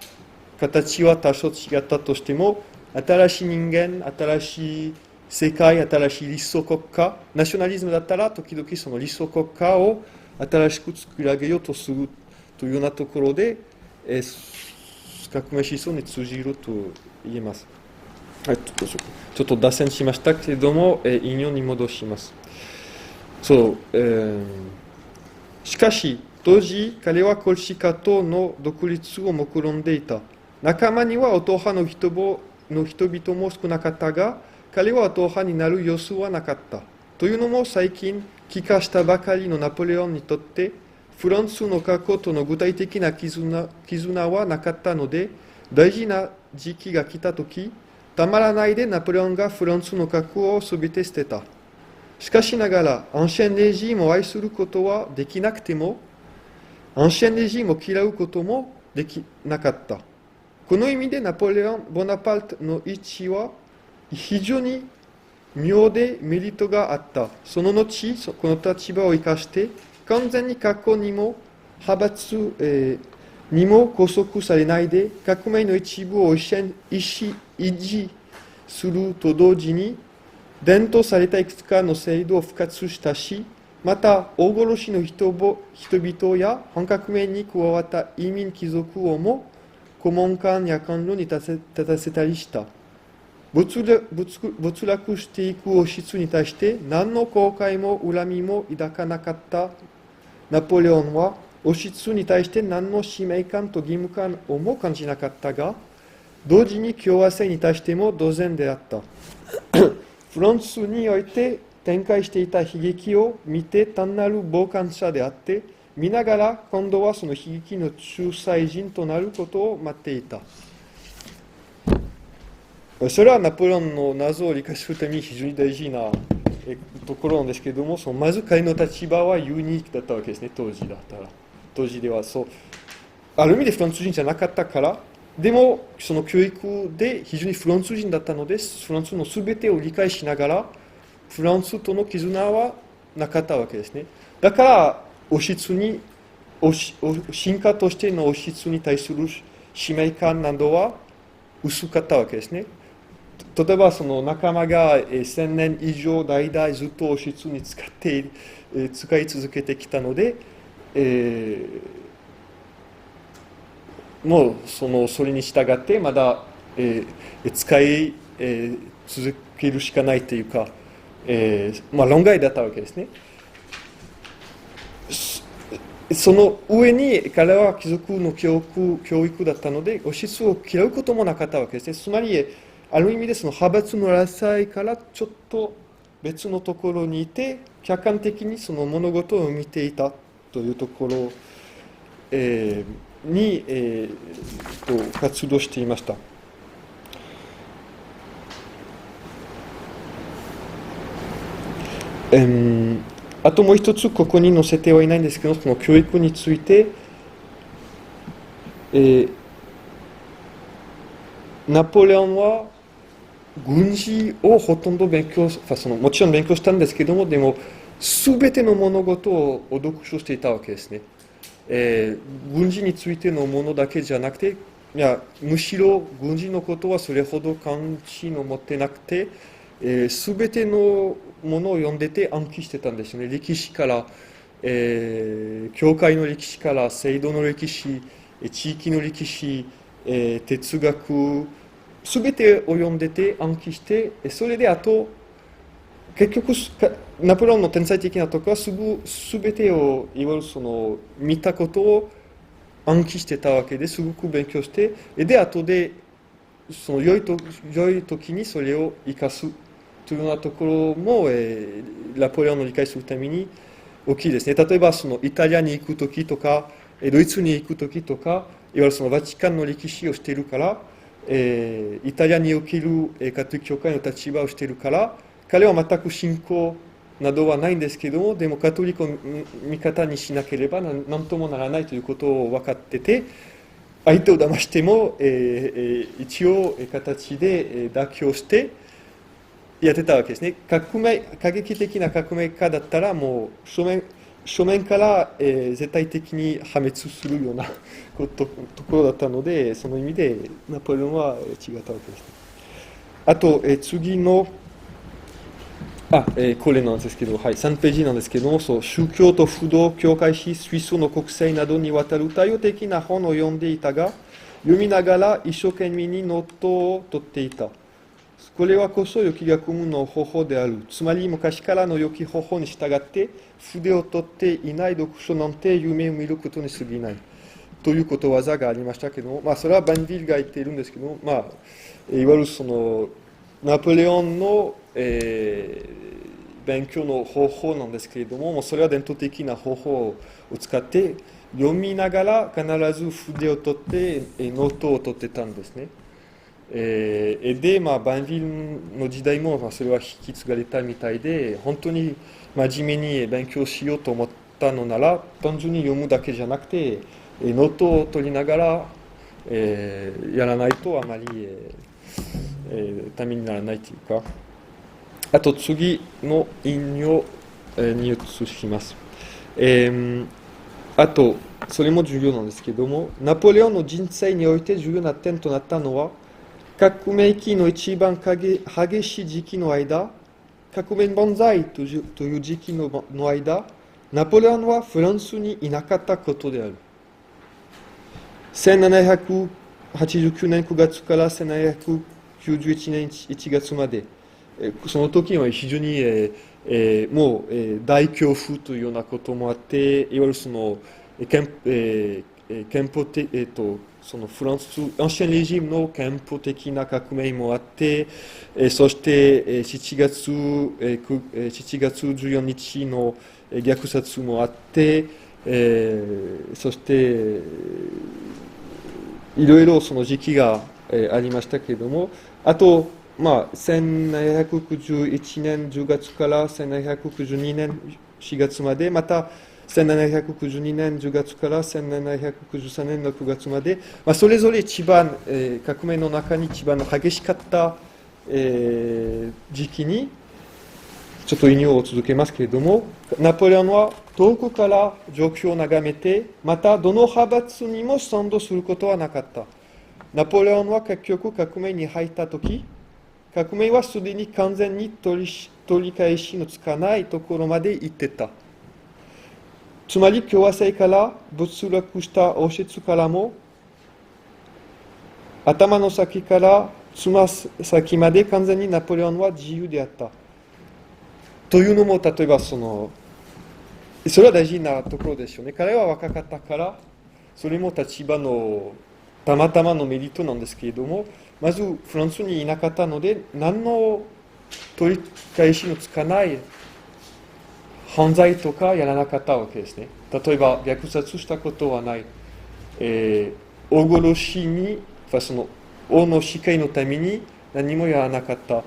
形は多少違ったとしても、新しい人間、新しい世界、新しい理想国家、ナショナリズムだったら時々その理想国家を新しく作り上げようとするというようなところで、革命思想に通じると言えます。はい、ちょっと脱線しましたけれども、引用に戻します。しかし、当時、彼はコルシカ島の独立を目論んでいた。仲間にはオト派の人々も少なかったが、彼はオト派になる様子はなかった。というのも最近、帰化したばかりのナポレオンにとって、フランスの過去との具体的な絆はなかったので、大事な時期が来たとき、たまらないでナポレオンがフランスの過去をすべて捨てた。しかしながら、アンシェンレジームを愛することはできなくても、アンシェンレジームを嫌うこともできなかった。この意味でナポレオン・ボナパルトの位置は非常に妙でメリットがあった。その後、この立場を生かして、完全に過去にも派閥、にも拘束されないで、革命の一部を維持すると同時に、伝統されたいくつかの制度を復活したし、また、大殺しの人々や反革命に加わった移民貴族をも、顧問官や官僚に立たせたりした。没落していく王室に対して何の後悔も恨みも抱かなかったナポレオンは王室に対して何の使命感と義務感をも感じなかったが、同時に共和制に対しても同然であった。フランスにおいて展開していた悲劇を見て単なる傍観者であって、見ながら今度はその悲劇の仲裁人となることを待っていた。それはナポレオンの謎を理解するために非常に大事なところなんですけれども、まず彼の立場はユニークだったわけですね、当時ではそう。ある意味でフランス人じゃなかったから、でもその教育で非常にフランス人だったので、フランスの全てを理解しながら、フランスとの絆はなかったわけですね。だから、進化としての王室に対する使命感などは薄かったわけですね。例えばその仲間が1000年以上代々ずっと王室に使い続けてきたので、もうそれに従ってまだ、使い、続けるしかないというか、論外だったわけですね。その上に彼は貴族の教育だったので、王室を嫌うこともなかったわけですね。つまり、ある意味でその派閥の争いからちょっと別のところにいて、客観的にその物事を見ていたというところ、に、活動していました。あともう一つここに載せてはいないんですけど、その教育について、ナポレオンは軍事をほとんどもちろん勉強したんですけども、でも全ての物事を読書していたわけですね。軍事についてのものだけじゃなくて、むしろ軍事のことはそれほど関心を持ってなくて、全てのものを読んでて暗記してたんですよね。歴史から、教会の歴史から制度の歴史、地域の歴史、哲学、全てを読んでて暗記して、それであと結局ナポレオンの天才的なところは全てをいわゆるその見たことを暗記してたわけですごく勉強して、で後でその良い時にそれを生かすというようなところも、ナポレオンの理解するために大きいですね。例えばそのイタリアに行く時とかドイツに行く時とか、いわゆるそのバチカンの歴史をしているから、イタリアにおけるカトリック教会の立場をしているから、彼は全く信仰などはないんですけども、でもカトリックを味方にしなければ何ともならないということを分かってて、相手を騙しても、一応形で妥協してやってたわけですね。過激的な革命家だったらもう正面から、絶対的に破滅するようなところだったので、その意味でナポレオンは違ったわけです。あと、次のこれなんですけど、はい、3ページなんですけども、そう宗教と不動、教会史、スイスの国際などにわたる多様的な本を読んでいたが、読みながら一生懸命にノートを取っていた。これはこそ良き学問の方法である。つまり昔からの良き方法に従って筆を取っていない読書なんて夢を見ることに過ぎない。ということわざがありましたけども、それはバンヴィルが言っているんですけども、いわゆるそのナポレオンの、勉強の方法なんですけれども、それは伝統的な方法を使って読みながら必ず筆を取ってノートを取ってたんですね。で、バンヴィルの時代もそれは引き継がれたみたいで、本当に真面目に勉強しようと思ったのなら、単純に読むだけじゃなくて、ノートを取りながら、やらないとあまり、ためにならないというか。あと次の引用に移します。あと、それも重要なんですけども、ナポレオンの人生において重要な点となったのは、革命期の一番激しい時期の間、革命万歳という時期の間、ナポレオンはフランスにいなかったことである。1789年9月から1791年1月まで、その時は非常に、もう大恐怖というようなこともあって、いわゆるその憲法的、そのフランス、アンシェンレジムの憲法的な革命もあって、そして7月14日の虐殺もあって、そしていろいろその時期がありましたけれども、あと、1791年10月から1792年4月まで、また1792年10月から1793年の9月まで、それぞれ一番、革命の中に一番激しかった、時期に、ちょっと引用を続けますけれども、ナポレオンは遠くから状況を眺めて、またどの派閥にも賛同することはなかった。ナポレオンは結局革命に入ったとき、革命はすでに完全に取り返しのつかないところまで行ってた。つまり共和制から没落した王室からも、頭の先からつま先まで完全にナポレオンは自由であった。というのも、例えばそれは大事なところですよね。彼は若かったから、それも立場のたまたまのメリットなんですけれども、まずフランスにいなかったので、何の取り返しのつかない犯罪とかやらなかったわけですね。例えば虐殺したことはない。大殺しに、その王の死刑のために何もやらなかった。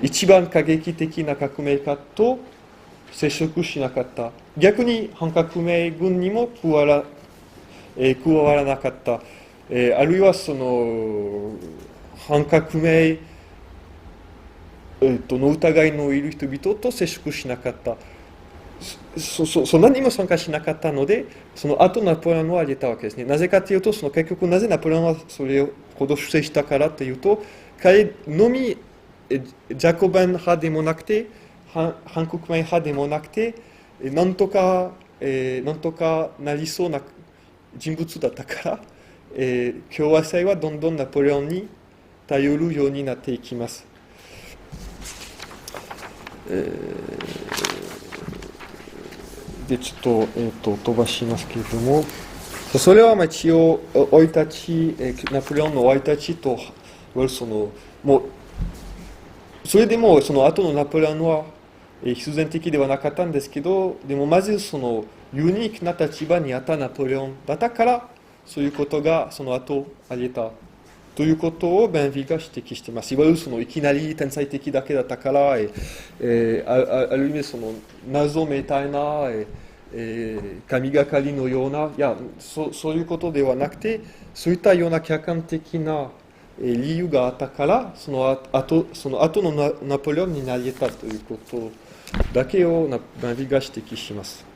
一番過激的な革命家と接触しなかった。逆に反革命軍にも加わらなかった。あるいはその反革命の疑いのいる人々と接触しなかった。そんなにも参加しなかったので、その後ナポレオンを挙げたわけですね。なぜかというと、結局なぜナポレオンはそれほど不正したからというと、彼のみジャコベン派でもなくて、反革命派でもなくて、なんとかなりそうな人物だったから、共和制はどんどんナポレオンに頼るようになっていきます。でちょっと、飛ばしますけれども、それは一応生い立ち、ナポレオンの生い立ちともうそれでもその後のナポレオンは必然的ではなかったんですけど、でもまずそのユニークな立場にあったナポレオンだったから、そういうことがその後あり得たということをバンヴィルが指摘しています。いわゆるそのいきなり天才的だけだったから、ある意味その謎みたいな、神がかりのような、そういうことではなくて、そういったような客観的な理由があったから、その後のナポレオンになり得たということだけをバンヴィルが指摘します。